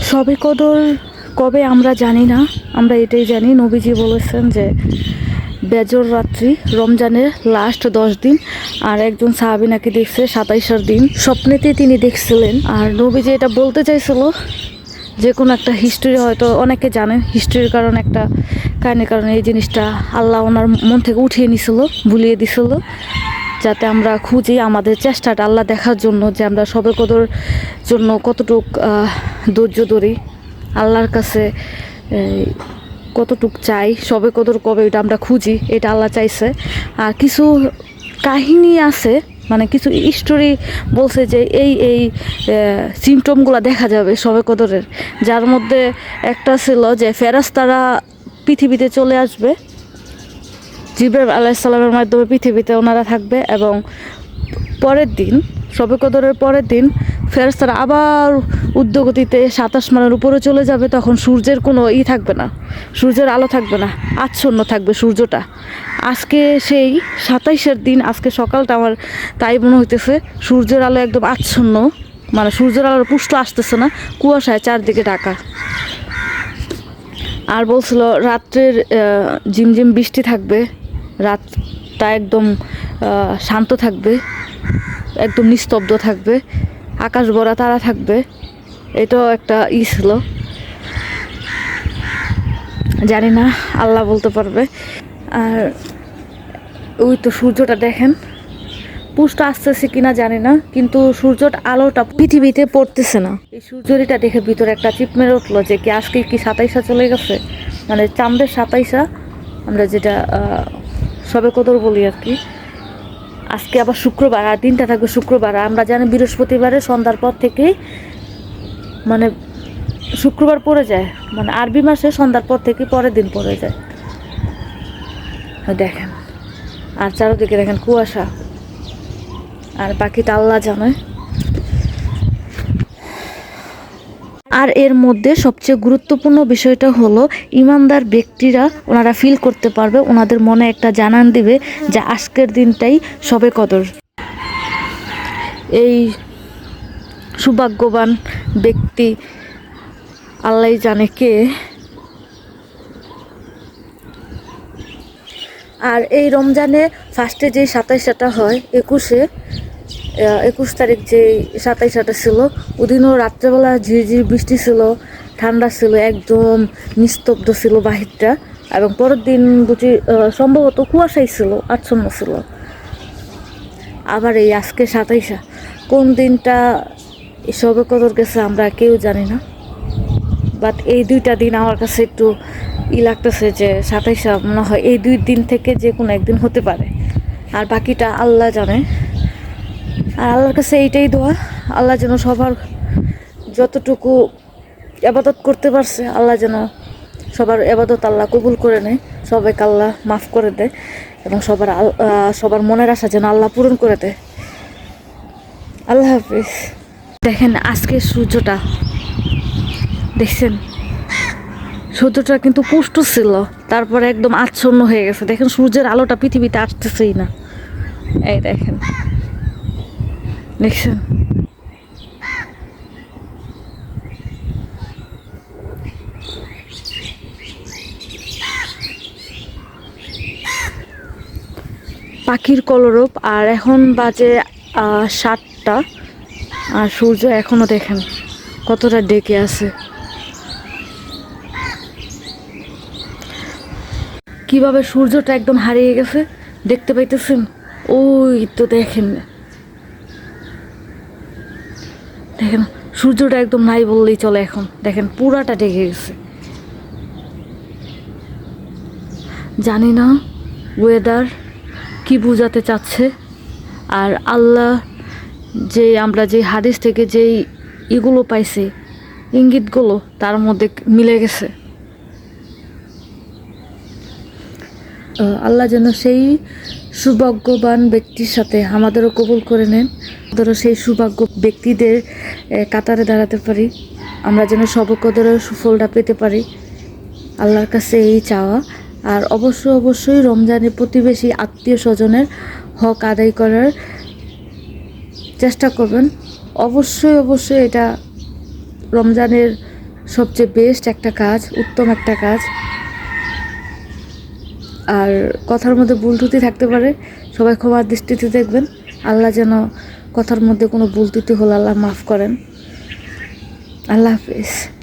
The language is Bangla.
শবে কদর কবে আমরা জানি না, আমরা এটাই জানি নবীজি বলেছেন যে বেজর রাত্রি, রমজানের লাস্ট 10 দিন। আর একজন সাহাবী নাকি দেখছে 27 দিন, স্বপ্নেতে তিনি দেখছিলেন। আর নবীজি এটা বলতে চাইছিল যে কোনো একটা হিস্ট্রি, হয়তো অনেকে জানেন হিস্ট্রির কারণে, একটা কারণের কারণে এই জিনিসটা আল্লাহ ওনার মন থেকে উঠিয়ে নিছিল, ভুলিয়ে দিছিল, যাতে আমরা খুঁজি আমাদের চেষ্টাটা আল্লাহ দেখার জন্য যে আমরা শবে কদর জন্য কতটুক ধৈর্য ধরি, আল্লাহর কাছে কতটুক চাই, শবে কদর কবে এটা আমরা খুঁজি, এটা আল্লাহ চাইছে। আর কিছু কাহিনী আছে, মানে কিছু স্টোরি বলছে যে এই এই সিমটমগুলো দেখা যাবে শবে কদরের, যার মধ্যে একটা ছিল যে ফেরেশতারা পৃথিবীতে চলে আসবে, জিবরাইল আলাইহিস সালামের মাধ্যমে পৃথিবীতে ওনারা থাকবে, এবং পরের দিন শবে কদরের পরের দিন ফেরেশতারা আবার ঊর্ধ্বগতিতে 27 মাইলের উপরে চলে যাবে। তখন সূর্যের কোনো থাকবে না, সূর্যের আলো থাকবে না, আচ্ছন্ন থাকবে সূর্যটা। আজকে সেই 27-এর দিন, আজকে সকালটা আমার তাই মনে হইতেছে, সূর্যের আলো একদম আচ্ছন্ন, মানে সূর্যের আলোর পুষ্ট আসতেছে না, কুয়াশায় চারদিকে ঢাকা। আর বলছিল রাত্রের ঝিমঝিম বৃষ্টি থাকবে, রাতটা একদম শান্ত থাকবে, একদম নিস্তব্ধ থাকবে, আকাশ ভরা তারা থাকবে। এটাও একটা ছিল, জানি না, আল্লাহ বলতে পারবে। আর ওই তো সূর্যটা দেখেন, পুষ্ট আসতেছে কিনা জানি না, কিন্তু সূর্যর আলোটা পৃথিবীতে পড়তেছে না। এই সূর্যটা দেখে ভিতরে একটা চিপ মেরে উঠলো যে কি আজকে কি 27 চলে গেছে, মানে চাঁদের 27, আমরা যেটা শবে কদর বলি আর কি। আজকে আবার শুক্রবার, আর দিনটা থাকবে শুক্রবার। আমরা জানি বৃহস্পতিবারে সন্ধ্যার পর থেকেই মানে শুক্রবার পড়ে যায়, মানে আরবি মাসে সন্ধ্যার পর থেকে পরের দিন পড়ে যায়। দেখেন, আর চারদিকে দেখেন কুয়াশা, আর বাকিটা আল্লাহ জানে। আর এর মধ্যে সবচেয়ে গুরুত্বপূর্ণ বিষয়টা হলো ইমানদার ব্যক্তিরা ওনারা ফিল করতে পারবে, ওনাদের মনে একটা জানান দিবে যে আজকের দিনটাই শবে কদর। এই সৌভাগ্যবান ব্যক্তি আল্লাহ জানে কে। আর এই রমজানে ফার্স্টে যে 27টা হয়, 21 তারিখ যে 27টা ছিল, ওদিনও রাত্রেবেলা ঝিরঝির বৃষ্টি ছিল, ঠান্ডা ছিল, একদম নিস্তব্ধ ছিল বাহিরটা। এবং পরের দিন বুঝি সম্ভবত কুয়াশাই ছিল, আচ্ছন্ন ছিল। আবার এই আজকে 27, কোন দিনটা শবে কদর গেছে আমরা কেউ জানি না, বাট এই দুইটা দিন আমার কাছে একটু লাগতেছে যে 27 মনে হয় এই 2 দিন থেকে যে কোনো একদিন হতে পারে। আর বাকিটা আল্লাহ জানে। আর আল্লাহর কাছে এইটাই দোয়া, আল্লাহ যেন সবার যতটুকু ইবাদত করতে পারছে, আল্লাহ যেন সবার ইবাদত আল্লাহ কবুল করে নেয়, সবাইকে আল্লাহ মাফ করে দেয়, এবং সবার মনের আশা যেন আল্লাহ পূরণ করে দেয়। আল্লাহ হাফিজ। দেখেন আজকে সূর্যটা দেখছেন, সূর্যটা কিন্তু পুষ্ট ছিল, তারপরে একদম আচ্ছন্ন হয়ে গেছে। দেখেন সূর্যের আলোটা পৃথিবীতে আসতেছেই না, এই দেখেন, দেখছেন। পাখির কলরব। আর এখন বাজে 7টা, আর সূর্য এখনো দেখেন কতটা ডেকে আছে, কিভাবে সূর্যটা একদম হারিয়ে গেছে দেখতে পাইতেছেন। ওই তো দেখেন, দেখেন সূর্যটা একদম নাই বললেই চলে। এখন দেখেন পুরাটা ঢেকে গেছে। জানি না ওয়েদার কি বোঝাতে চাচ্ছে। আর আল্লাহ যে আমরা যে হাদিস থেকে যেই এগুলো পাইছি, ইঙ্গিতগুলো তার মধ্যে মিলে গেছে। আল্লাহ যেন সেই সৌভাগ্যবান ব্যক্তির সাথে আমাদেরও কবুল করে নেন, আমাদেরও সেই সৌভাগ্য ব্যক্তিদের কাতারে দাঁড়াতে পারি, আমরা যেন শবে কদরের সুফলটা পেতে পারি, আল্লাহর কাছে এই চাওয়া। আর অবশ্যই রমজানে প্রতিবেশী আত্মীয় স্বজনের হক আদায় করার চেষ্টা করবেন। অবশ্যই এটা রমজানের সবচেয়ে বেস্ট একটা কাজ, উত্তম একটা কাজ। আর কথার মধ্যে ভুল ত্রুটি থাকতে পারে, সবাই ক্ষমার দৃষ্টিতে দেখবেন। আল্লাহ যেন কথার মধ্যে কোনো ভুল ত্রুটি হলে আল্লাহ মাফ করেন। আল্লাহ হাফিজ।